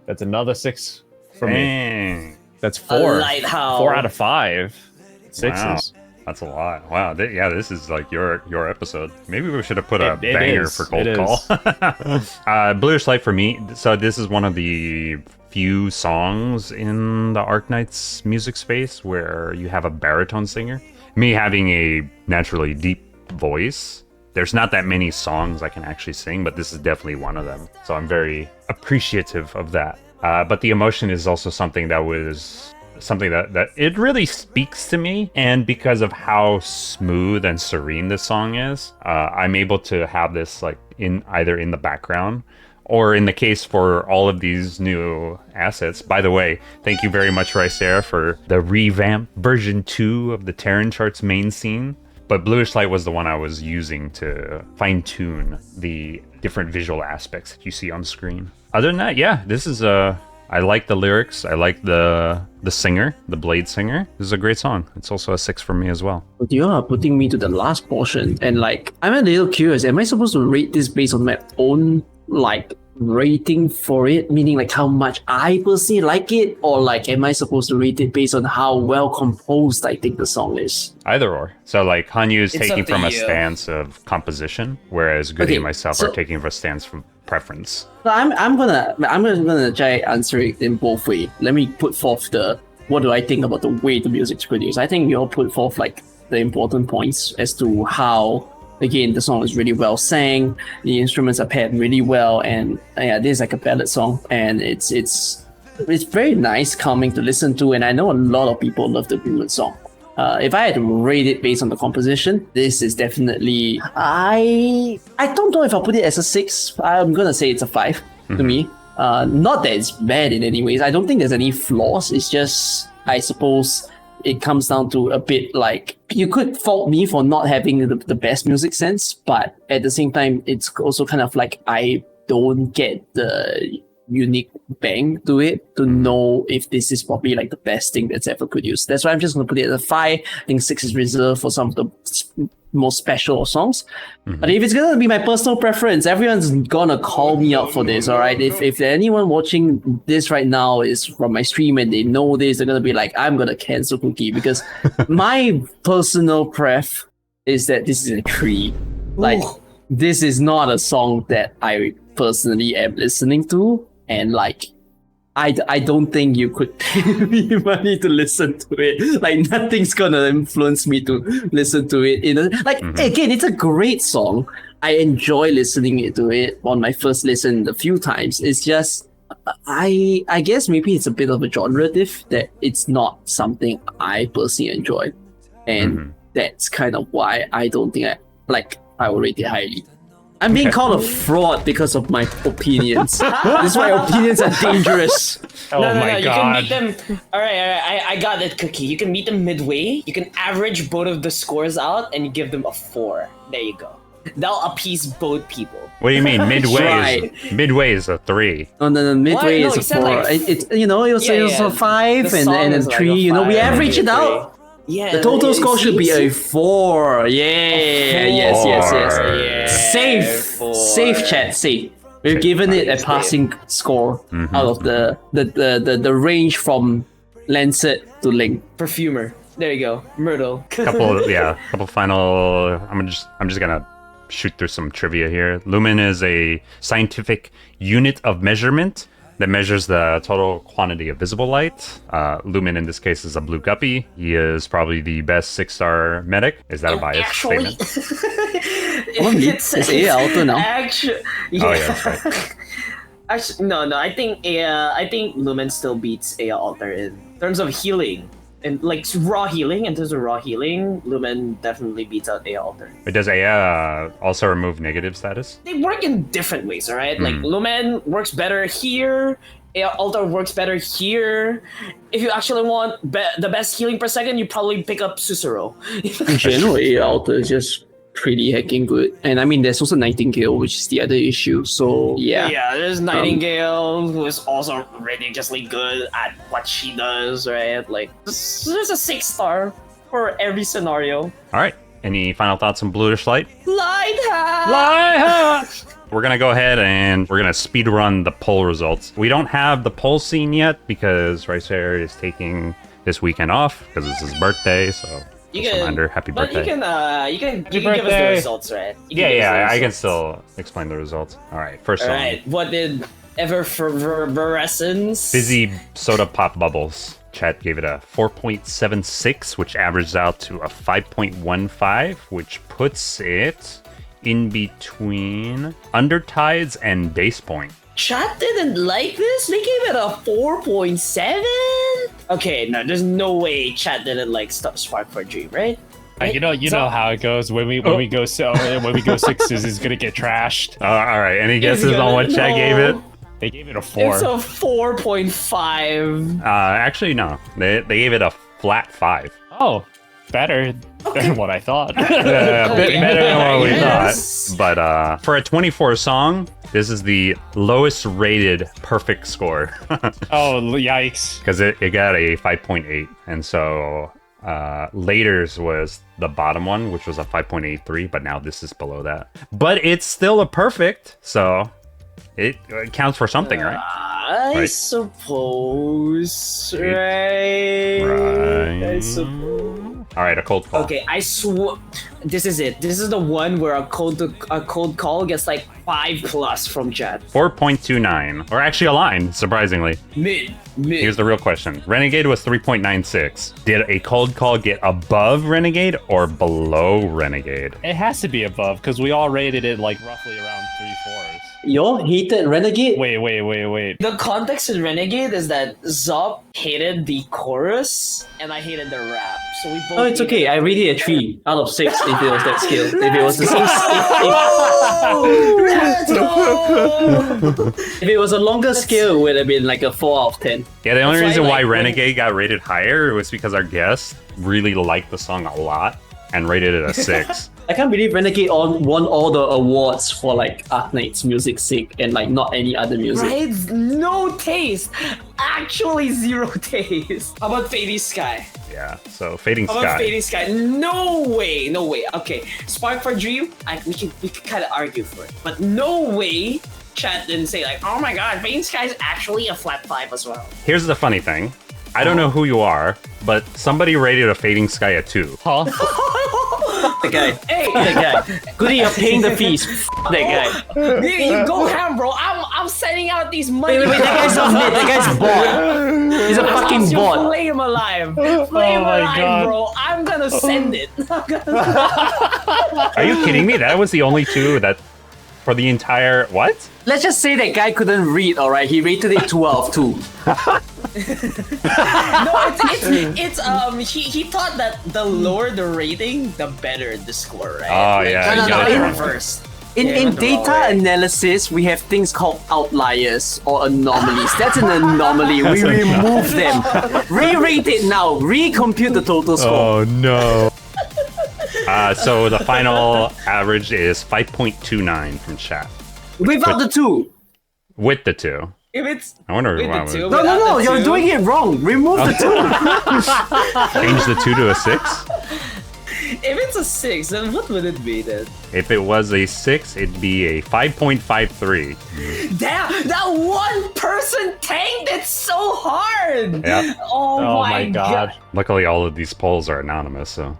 That's another 6 for me.
Dang.
That's 4.
Lighthouse.
4 out of 5. 6s.
Wow. That's a lot. Wow. This is like your episode. Maybe we should have put a
It
banger
is.
for Cold
It
Call. Bluish Light for me. So this is one of the few songs in the Arknights music space where you have a baritone singer. Me having a naturally deep voice, there's not that many songs I can actually sing, but this is definitely one of them. So I'm very appreciative of that. But the emotion is also something that was something that it really speaks to me, and because of how smooth and serene this song is, I'm able to have this like either in the background, or in the case for all of these new assets. By the way, thank you very much, Ricera, for the revamped version 2 of the Terran Charts main scene. But Bluish Light was the one I was using to fine-tune the different visual aspects that you see on screen. Other than that, yeah, this is I like the lyrics. I like the singer, the Blade singer. This is a great song. It's also a 6 for me as well.
But you are putting me to the last portion, and like I'm a little curious. Am I supposed to rate this based on my own like rating for it, meaning like how much I personally like it, or like am I supposed to rate it based on how well composed I think the song is?
Either or. So like Hanyu is
It's
taking
up to
from a
you.
stance of composition, whereas Goody
Okay,
and myself
so-
are taking from a stance from preference.
So I'm gonna try answer it in both ways. Let me put forth what do I think about the way the music's produced. I think you all put forth like the important points as to how, again, the song is really well sang, the instruments are paired really well, and yeah, this is like a ballad song, and it's very nice, calming to listen to, and I know a lot of people love the Bluish song. If I had to rate it based on the composition, this is definitely I don't know if I'll put it as a 6. I'm gonna say it's a 5 to me. Not that it's bad in any ways. I don't think there's any flaws. It's just, I suppose, it comes down to a bit like, you could fault me for not having the best music sense, but at the same time, it's also kind of like I don't get the unique bang to it to know if this is probably like the best thing that's ever produced. That's why I'm just going to put it at a 5. I think 6 is reserved for some of the most special songs. But if it's going to be my personal preference, everyone's going to call me out for this, all right? If anyone watching this right now is from my stream and they know this, they're going to be like, I'm going to cancel Kukki, because my personal pref is that this is a 3. Like, this is not a song that I personally am listening to, and like, I don't think you could pay me money to listen to it. Like, nothing's gonna influence me to listen to it. Again, it's a great song. I enjoy listening to it on my first listen a few times. It's just, I guess maybe it's a bit of a genre diff that it's not something I personally enjoy. And that's kind of why I don't think I will rate it highly. I'm being called a fraud because of my opinions. This is why opinions are dangerous.
Oh my
You
god.
can meet them. All right. I got it, Kukki. You can meet them midway. You can average both of the scores out, and you give them a 4. There you go. That'll appease both people.
What do you mean?
Right.
Midway is a 3.
No, midway
No,
is
he
a
said
4.
like-
It's it was a 5
The
and
song
a
is like
3.
a
We
5,
average it
maybe a
out.
3. Yeah,
The total
yeah,
score should be
see?
a 4. Yeah. Yes.
Yeah,
Safe.
4.
Safe, chat. Safe. We've given it a passing score out of the range from Lancet to Link.
Perfumer. There you go. Myrtle.
Couple final. I'm just gonna shoot through some trivia here. Lumen is a scientific unit of measurement that measures the total quantity of visible light. Lumen in this case is a blue guppy. He is probably the best 6-star medic. Is that a biased
Actually,
Only. It's A Alto now.
Actually, yeah.
Oh, yeah, that's right.
Actually, no. I think Lumen still beats Aya Alter in terms of healing. And like raw healing, in terms of raw healing, Lumen definitely beats out Aya Alter.
But does Aya also remove negative status?
They work in different ways, alright? Like Lumen works better here, Aya Alter works better here. If you actually want the best healing per second, you probably pick up Susuro.
In general, A Alto is just pretty hecking good. And I mean, there's also Nightingale, which is the other issue. So yeah.
Yeah, there's Nightingale, who is also ridiculously good at what she does, right? Like, there's a 6-star for every scenario.
All right. Any final thoughts on Bluish Light?
Lighthouse!
We're gonna go ahead and we're gonna speed run the poll results. We don't have the poll scene yet because Ricehair is taking this weekend off because it's his birthday. So just a reminder, happy birthday.
You can give us the results, right?
I can still explain the results. All right, first
All
song.
right, what did Effervescence?
Fizzy Soda Pop Bubbles. Chat gave it a 4.76, which averages out to a 5.15, which puts it in between Undertides and Base Point.
Chat didn't like this. They gave it a 4.7. Okay, no, there's no way chat didn't like Spark for a Dream, right?
You know how it goes when we go sixes is gonna get trashed.
All right. Any guesses on what chat gave it?
They gave it a 4.
It's a 4.5.
Actually, no. They gave it a flat 5.
Oh, better than what I thought.
A bit better than what we
Yes.
thought. But for a 24 song, this is the lowest rated perfect score.
Oh, yikes.
Because it got a 5.8. And so Later's was the bottom one, which was a 5.83. But now this is below that. But it's still a perfect. So it counts for something, right?
I
Right.
suppose, right? I suppose.
All right, a cold call.
Okay, I swear, this is it. This is the one where a cold call gets like 5+ from chat.
4.29. Or actually a line, surprisingly.
Mid.
Here's the real question. Renegade was 3.96. Did a cold call get above Renegade or below Renegade?
It has to be above because we all rated it like roughly around 3/4.
Y'all hated Renegade?
Wait.
The context in Renegade is that Zop hated the chorus and I hated the rap. So we both.
Oh, it's okay. I rated it a 3 out of 6 if it was that scale. If it was the same. If it was a longer scale, it would have been like a 4 out of 10.
Yeah, the only
That's
reason
why,
why
like,
Renegade got rated higher was because our guest really liked the song a lot and rated it a 6.
I can't believe Renegade won all the awards for like Arknights music sake and like not any other music.
Right? No taste. Actually, zero taste. How about Fading Sky?
Yeah, so Fading
How about
Sky.
Fading Sky? No way. Okay, Spark for Dream. We can kind of argue for it, but no way. Chat didn't say like, oh my god, Fading Sky is actually a flat 5 as well.
Here's the funny thing. I don't know who you are, but somebody rated a Fading Sky a 2.
Huh?
That guy.
Hey,
That guy. Goody, you're paying the fees. That guy.
you go ham, bro. I'm sending out these money.
Wait, that guy's not lit. That guy's bot. He's a fucking bot.
Flay him alive. Flay him
my
alive,
God.
bro. I'm gonna send it.
Are you kidding me? That was the only 2 that for the entire what?
Let's just say that guy couldn't read, alright? He rated it 2 out of 2.
No, it's he thought that the lower the rating, the better the score, right?
Oh, yeah,
No,
you
no,
got
no,
it.
reversed.
In
Yeah,
in
went the wrong
data
way.
analysis, we have things called outliers or anomalies. That's an anomaly. We remove them. Re-rate it now. Recompute the total score.
Oh no. So the final average is 5.29 from chat.
Without the 2.
With the 2.
If it's
I wonder
with
why
the two,
we
No,
without the
you're
two,
doing it wrong. Remove the 2.
change the 2 to a 6.
If it's a 6, then what would it be then?
If it was a 6, it'd be a 5.53.
Damn, that one person tanked it so hard.
Yeah.
Oh,
Oh
my
my god.
Luckily, all of these polls are anonymous, so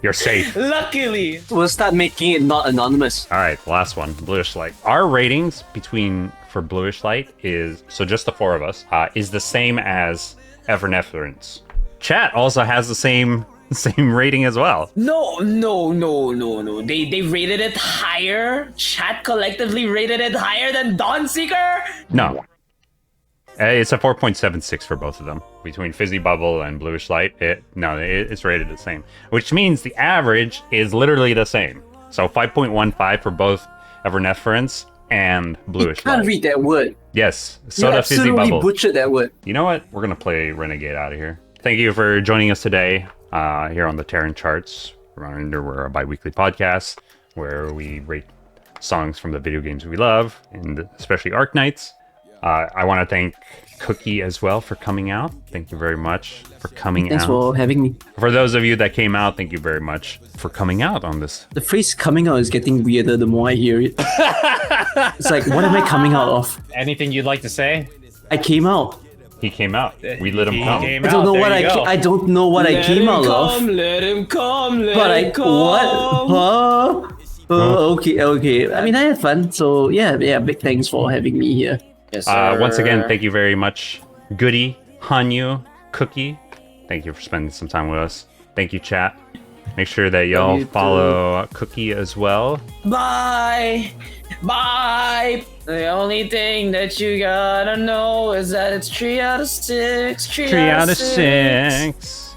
you're safe.
Luckily.
We'll start making it not anonymous.
All right, last one, Bluish Light. Our ratings for Bluish Light is, so just the 4 of us, is the same as Effervescence. Chat also has the same rating as well.
No. They rated it higher. Chat collectively rated it higher than Dawn Seeker.
No. It's a 4.76 for both of them. Between Fizzy Bubble and Bluish Light, it's rated the same. Which means the average is literally the same. So 5.15 for both Effervescence and
You
Bluish
can't
Light.
read that word.
Yes,
You
Soda Fizzy
absolutely
Bubble.
butchered that word.
You know what? We're going to play Renegade out of here. Thank you for joining us today here on the Terran Charts. We're a bi-weekly podcast where we rate songs from the video games we love, and especially Arknights. I want to thank Kukki as well for coming out. Thank you very much for coming
Thanks
out.
for having me.
For those of you that came out, thank you very much for coming out on this.
The phrase coming out is getting weirder the more I hear it. It's like, what am I coming out of?
Anything you'd like to say?
I came out.
He came out. We let him
He
come.
came
I don't
out.
know
There
what
you go.
I don't know what I came out of.
Let him come.
But okay. I mean, I had fun. So yeah, big thanks for having me here.
Yes,
Once again, thank you very much, Goody, Hanyu, Kukki. Thank you for spending some time with us. Thank you, chat. Make sure that y'all follow Kukki as well.
Bye. Bye. The only thing that you gotta know is that it's 3 out of 6.
3 out of 6.